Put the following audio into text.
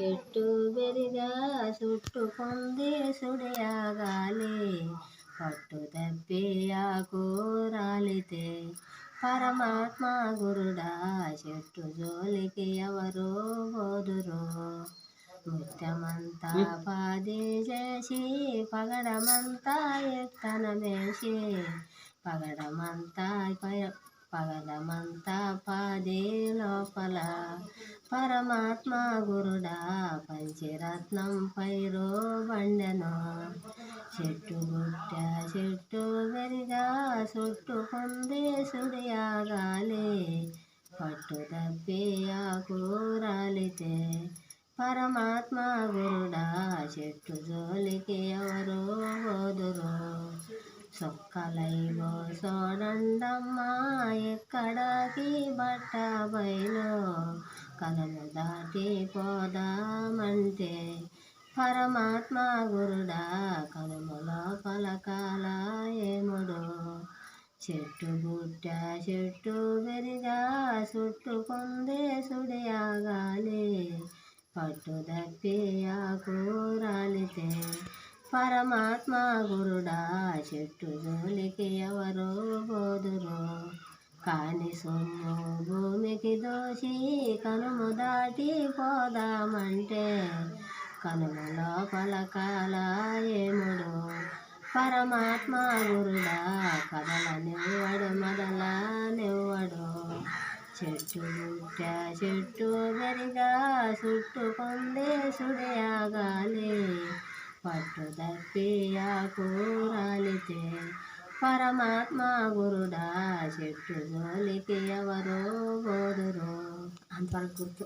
చెట్టు బెరిగా చుట్టుకుంది సుడియాగాలి పట్టు తప్పి ఆకు రాలితే పరమాత్మ గురుడా చెట్టు జోలికి ఎవరు పోదురు. ముత్యమంతా పాది చేసి పగడమంతా ఎత్తనమేసి పగడమంతా పాది లోపల పరమాత్మ గురుడా పంచరత్నం పైరు బండెను. చెట్టు బెరిగా చుట్టుకుంది సుడియాగాలి పట్టు తప్పి ఆకు రాలితే పరమాత్మ గురుడా చెట్టు జోలికి ఎవరు పోదురు. సొక్కలైలో చూడండమ్మా ఎక్కడికి బట్ట బయలు కలము దాటి పోదామంటే పరమాత్మ గురుడా కనుమలో పలకాల ఏముడు. చెట్టు బెరిగా చుట్టుకుంది సుడియాగాలి పట్టు తప్పి ఆకు రాలితే పరమాత్మ గురుడా చెట్టు జోలికి ఎవరు పోదురు. కాని సొమ్ము భూమికి దోచి కనుము దాటి పోదామంటే కనుమలో పలకాల ఏముడు. పరమాత్మ గురుడా కదలనివ్వడు మదలనివ్వడు. చెట్టు బెరిగా చుట్టుకుంది సుడియాగాలి పట్టు తప్పి ఆకు రాలితే పరమాత్మ గురుడా చెట్టు జోలికి ఎవరు పోదురు. అంతవరకు గుర్తు.